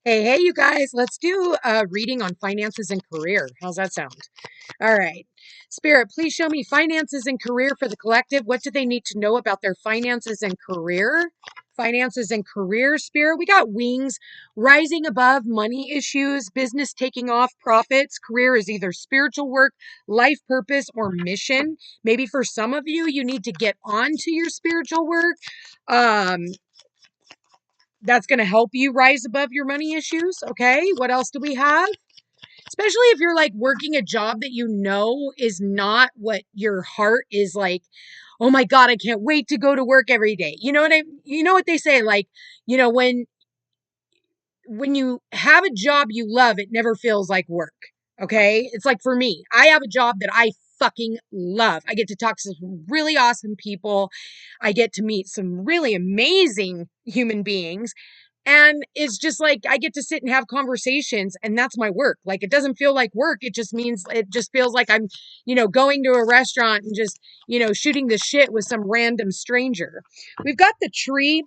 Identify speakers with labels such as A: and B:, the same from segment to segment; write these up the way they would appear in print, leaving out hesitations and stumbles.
A: Hey, you guys, let's do a reading on finances and career. How's that sound? All right. Spirit, please show me finances and career for the collective. What do they need to know about their finances and career? Finances and career, Spirit. We got wings, rising above, money issues, business taking off, profits. Career is either spiritual work, life purpose, or mission. Maybe for some of you, you need to get on to your spiritual work. Um, that's going to help you rise above your money issues. Okay. What else do we have? Especially if you're like working a job that you know is not what your heart is like. Oh my God, I can't wait to go to work every day. You know what they say? Like, you know, when you have a job you love, it never feels like work. Okay. It's like for me, I have a job that I fucking love. I get to talk to some really awesome people. I get to meet some really amazing human beings. And it's just like I get to sit and have conversations, and that's my work. Like it doesn't feel like work. It just feels like I'm, going to a restaurant and just, shooting the shit with some random stranger. We've got the tree,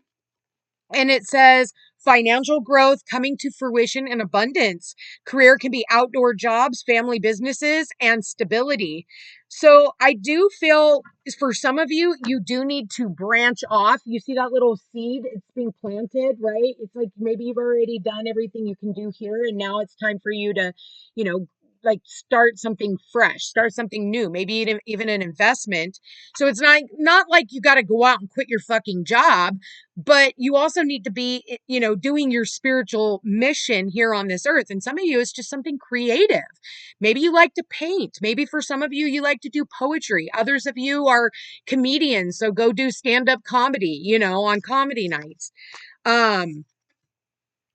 A: and it says financial growth coming to fruition in abundance. Career can be outdoor jobs, family businesses, and stability. So I do feel for some of you, you do need to branch off. You see that little seed? It's being planted, right? It's like maybe you've already done everything you can do here, and now it's time for you to, you know, like start something fresh, start something new, maybe even an investment. So it's not like you got to go out and quit your fucking job, but you also need to be, doing your spiritual mission here on this earth. And some of you, it's just something creative. Maybe you like to paint. Maybe for some of you, you like to do poetry. Others of you are comedians. So go do stand-up comedy, on comedy nights. Um,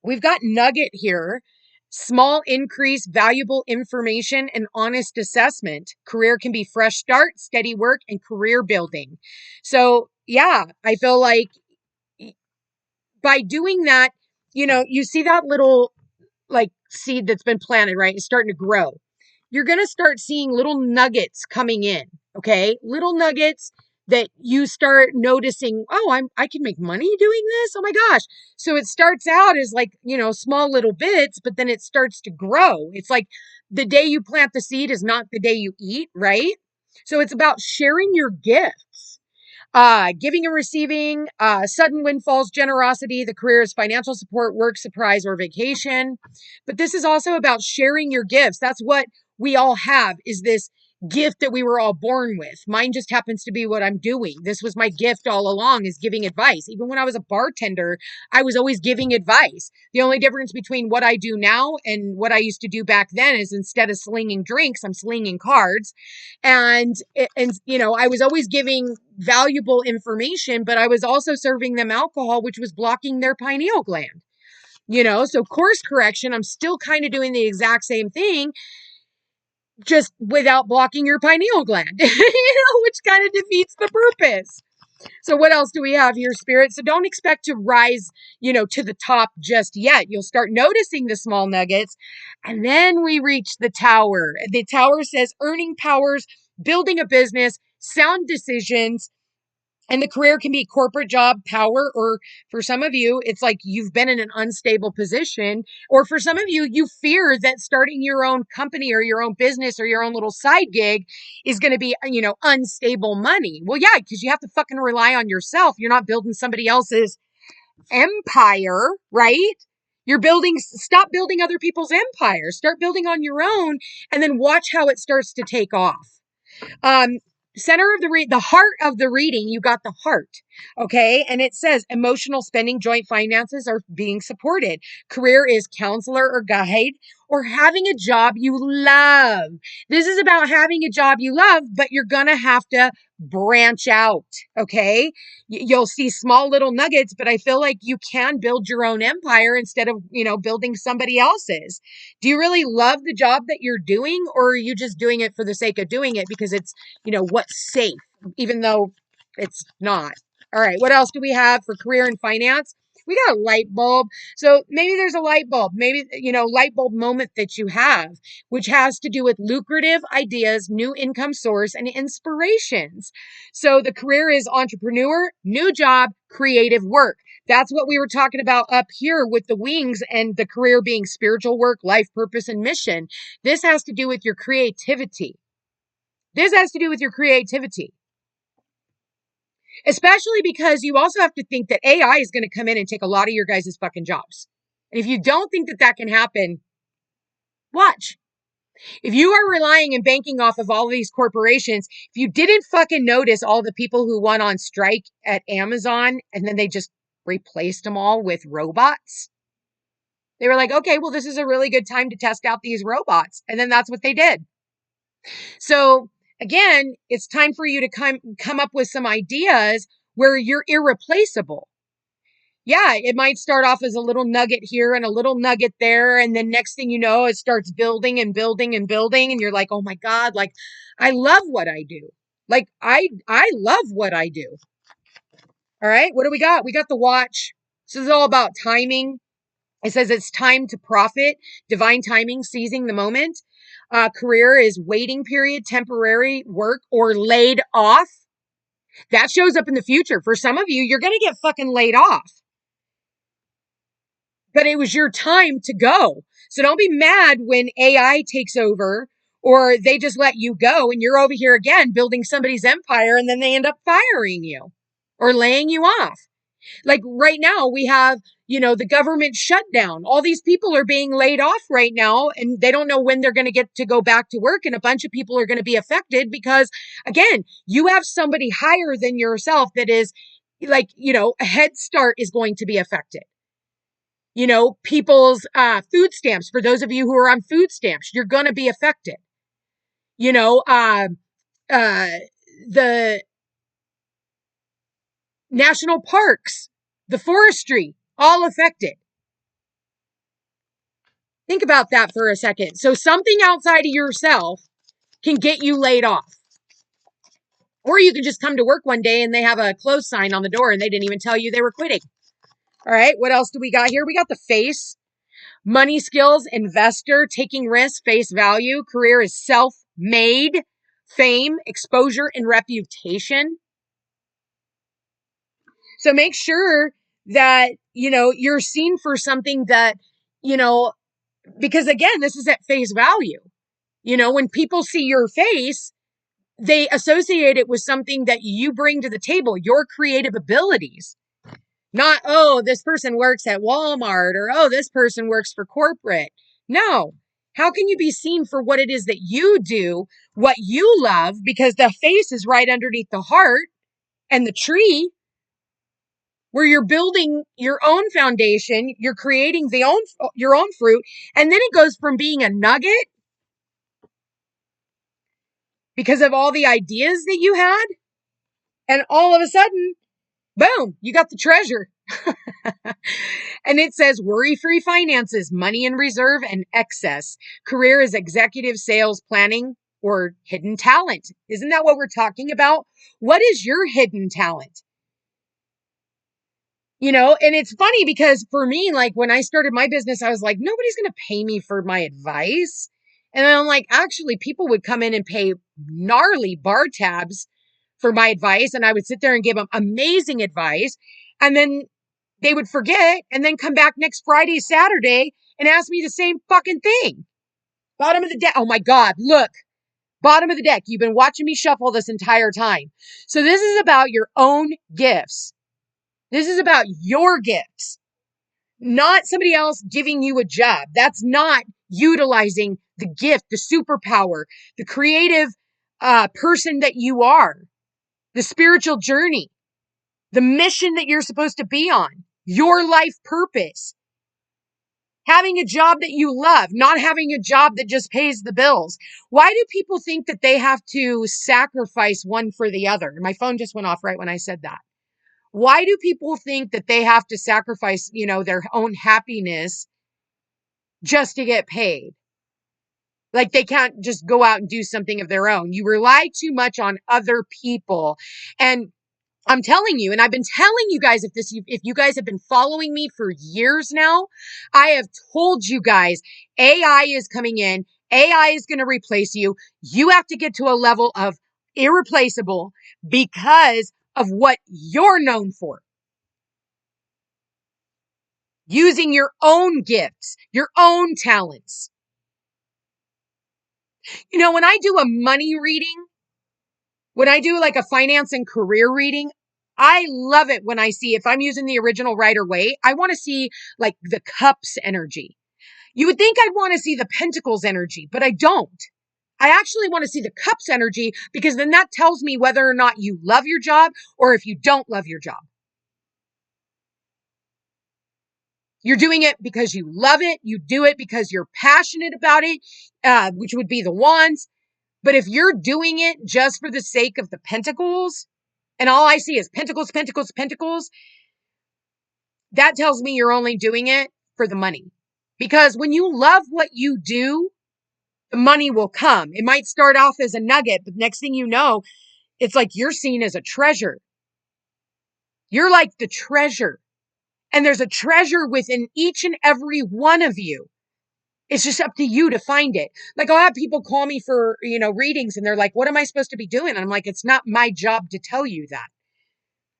A: we've got nugget here. Small increase, valuable information, and honest assessment. Career can be fresh start, steady work, and career building. So yeah, I feel like by doing that, you see that little like seed that's been planted, right? It's starting to grow. You're going to start seeing little nuggets coming in, okay? Little nuggets that you start noticing, oh, I can make money doing this. Oh my gosh. So it starts out as like, small little bits, but then it starts to grow. It's like the day you plant the seed is not the day you eat, right? So it's about sharing your gifts. Giving and receiving, sudden windfalls, generosity. The career is financial support, work, surprise, or vacation. But this is also about sharing your gifts. That's what we all have, is this gift that we were all born with. Mine just happens to be what I'm doing. This was my gift all along, is giving advice. Even when I was a bartender, I was always giving advice. The only difference between what I do now and what I used to do back then is instead of slinging drinks, I'm slinging cards. And I was always giving valuable information, but I was also serving them alcohol, which was blocking their pineal gland. So course correction, I'm still kind of doing the exact same thing, just without blocking your pineal gland, which kind of defeats the purpose. So what else do we have here, Spirit? So don't expect to rise, to the top just yet. You'll start noticing the small nuggets. And then we reach the tower. The tower says earning powers, building a business, sound decisions. And the career can be corporate job, power, or for some of you, it's like you've been in an unstable position. Or for some of you, you fear that starting your own company or your own business or your own little side gig is going to be, unstable money. Well, yeah, because you have to fucking rely on yourself. You're not building somebody else's empire, right? Stop building other people's empires. Start building on your own, and then watch how it starts to take off. Um, Center of the heart of the reading, you got the heart. Okay. And it says emotional spending, joint finances are being supported. Career is counselor or guide, or having a job you love. This is about having a job you love, but you're going to have to branch out. Okay. You'll see small little nuggets, but I feel like you can build your own empire instead of, building somebody else's. Do you really love the job that you're doing, or are you just doing it for the sake of doing it because it's, what's safe, even though it's not? All right. What else do we have for career and finance? We got a light bulb. So maybe there's a light bulb, maybe, light bulb moment that you have, which has to do with lucrative ideas, new income source, and inspirations. So the career is entrepreneur, new job, creative work. That's what we were talking about up here with the wings and the career being spiritual work, life purpose, and mission. This has to do with your creativity. This has to do with your creativity. Especially because you also have to think that AI is going to come in and take a lot of your guys' fucking jobs. And if you don't think that that can happen, watch. If you are relying and banking off of all of these corporations, if you didn't fucking notice all the people who went on strike at Amazon and then they just replaced them all with robots, they were like, okay, well, this is a really good time to test out these robots. And then that's what they did. So again, it's time for you to come up with some ideas where you're irreplaceable. Yeah, it might start off as a little nugget here and a little nugget there. And then next thing you know, it starts building and building and building. And you're like, oh my God, like, I love what I do. Like, I love what I do. All right. What do we got? We got the watch. This is all about timing. It says it's time to profit, divine timing, seizing the moment. Career is waiting period, temporary work, or laid off. That shows up in the future. For some of you, you're going to get fucking laid off. But it was your time to go. So don't be mad when AI takes over or they just let you go and you're over here again building somebody's empire and then they end up firing you or laying you off. Like right now we have, the government shutdown. All these people are being laid off right now and they don't know when they're going to get to go back to work. And a bunch of people are going to be affected because again, you have somebody higher than yourself that is like, a head start is going to be affected. People's food stamps. For those of you who are on food stamps, you're going to be affected. The national parks, the forestry, all affected. Think about that for a second. So something outside of yourself can get you laid off. Or you can just come to work one day and they have a close sign on the door and they didn't even tell you they were quitting. All right, what else do we got here? We got the face. Money skills, investor, taking risks, face value. Career is self-made, fame, exposure, and reputation. So make sure that, you're seen for something that, because again, this is at face value. When people see your face, they associate it with something that you bring to the table, your creative abilities. Not, oh, this person works at Walmart or, oh, this person works for corporate. No. How can you be seen for what it is that you do, what you love, because the face is right underneath the heart and the tree where you're building your own foundation, you're creating your own fruit, and then it goes from being a nugget because of all the ideas that you had, and all of a sudden, boom, you got the treasure. And it says worry-free finances, money in reserve and excess. Career is executive sales planning or hidden talent. Isn't that what we're talking about? What is your hidden talent? And it's funny because for me, like when I started my business, I was like, nobody's going to pay me for my advice. And I'm like, actually, people would come in and pay gnarly bar tabs for my advice. And I would sit there and give them amazing advice. And then they would forget and then come back next Friday, Saturday and ask me the same fucking thing. Bottom of the deck. Oh my God, look. Bottom of the deck. You've been watching me shuffle this entire time. So this is about your own gifts. This is about your gifts, not somebody else giving you a job. That's not utilizing the gift, the superpower, the creative person that you are, the spiritual journey, the mission that you're supposed to be on, your life purpose, having a job that you love, not having a job that just pays the bills. Why do people think that they have to sacrifice one for the other? My phone just went off right when I said that. Why do people think that they have to sacrifice, their own happiness just to get paid? Like they can't just go out and do something of their own. You rely too much on other people. And I'm telling you, and I've been telling you guys, if you guys have been following me for years now, I have told you guys, AI is coming in. AI is going to replace you. You have to get to a level of irreplaceable because of what you're known for. using your own gifts, your own talents. You know, when I do a money reading, when I do like a finance and career reading, I love it when I see, if I'm using the original Rider-Waite, I want to see like the cups energy. You would think I'd want to see the pentacles energy, but I don't. I actually want to see the cups energy because then that tells me whether or not you love your job or if you don't love your job. You're doing it because you love it. You do it because you're passionate about it, which would be the wands. But if you're doing it just for the sake of the pentacles, and all I see is pentacles, pentacles, pentacles, that tells me you're only doing it for the money. Because when you love what you do, the money will come. It might start off as a nugget, but next thing you know, it's like you're seen as a treasure. You're like the treasure. And there's a treasure within each and every one of you. It's just up to you to find it. Like, I'll have people call me for, readings, and they're like, what am I supposed to be doing? And I'm like, it's not my job to tell you that.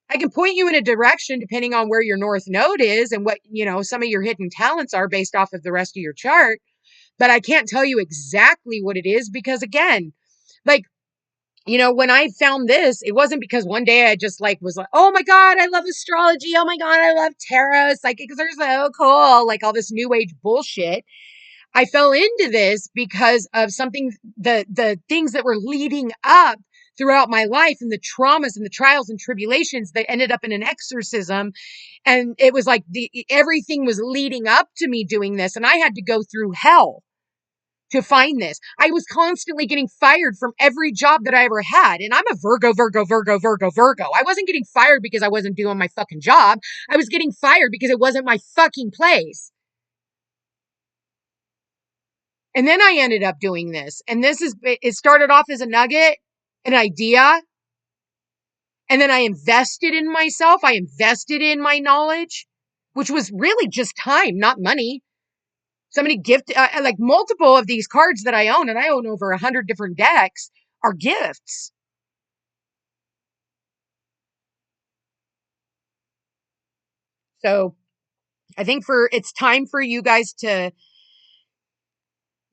A: I can point you in a direction depending on where your north node is and what, some of your hidden talents are based off of the rest of your chart. But I can't tell you exactly what it is because, again, like, when I found this, it wasn't because one day I just was like, oh my God, I love astrology. Oh my God, I love tarot. Psychics are so cool. Like all this new age bullshit. I fell into this because of something, the things that were leading up throughout my life and the traumas and the trials and tribulations that ended up in an exorcism. And it was like everything was leading up to me doing this. And I had to go through hell to find this. I was constantly getting fired from every job that I ever had. And I'm a Virgo, Virgo, Virgo, Virgo, Virgo. I wasn't getting fired because I wasn't doing my fucking job. I was getting fired because it wasn't my fucking place. And then I ended up doing this. And it started off as a nugget, an idea. And then I invested in myself. I invested in my knowledge, which was really just time, not money. Somebody gifted, like multiple of these cards that I own, and I own over 100 different decks, are gifts. So I think it's time for you guys to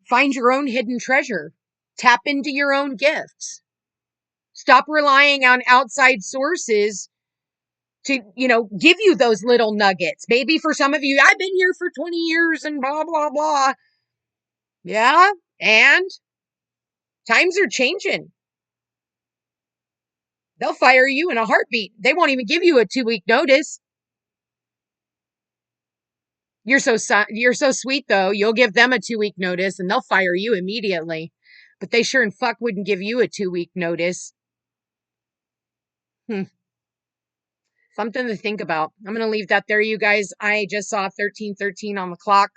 A: find your own hidden treasure. Tap into your own gifts. Stop relying on outside sources to, give you those little nuggets. Maybe for some of you, I've been here for 20 years and blah, blah, blah. Yeah. And times are changing. They'll fire you in a heartbeat. They won't even give you a 2-week notice. You're so sweet though. You'll give them a 2-week notice and they'll fire you immediately. But they sure and fuck wouldn't give you a 2-week notice. Something to think about. I'm going to leave that there, you guys. I just saw 1313 on the clock.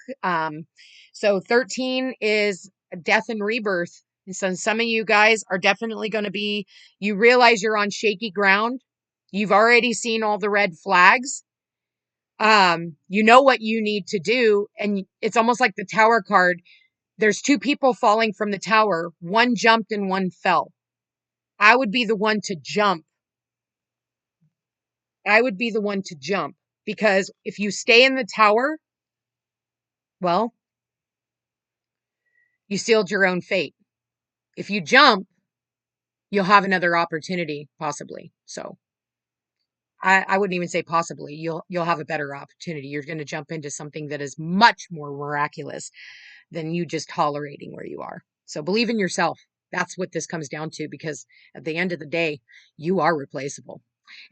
A: So 13 is death and rebirth. And so some of you guys are definitely going to you realize you're on shaky ground. You've already seen all the red flags. You know what you need to do. And it's almost like the tower card. There's 2 people falling from the tower. One jumped and one fell. I would be the one to jump. Because if you stay in the tower, well, you sealed your own fate. If you jump, you'll have another opportunity, possibly. So I wouldn't even say possibly. You'll have a better opportunity. You're going to jump into something that is much more miraculous than you just tolerating where you are. So believe in yourself. That's what this comes down to, because at the end of the day, you are replaceable.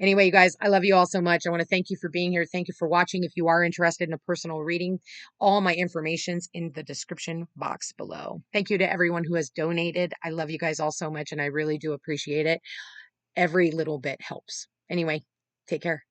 A: Anyway, you guys, I love you all so much. I want to thank you for being here. Thank you for watching. If you are interested in a personal reading, all my information's in the description box below. Thank you to everyone who has donated. I love you guys all so much, and I really do appreciate it. Every little bit helps. Anyway, take care.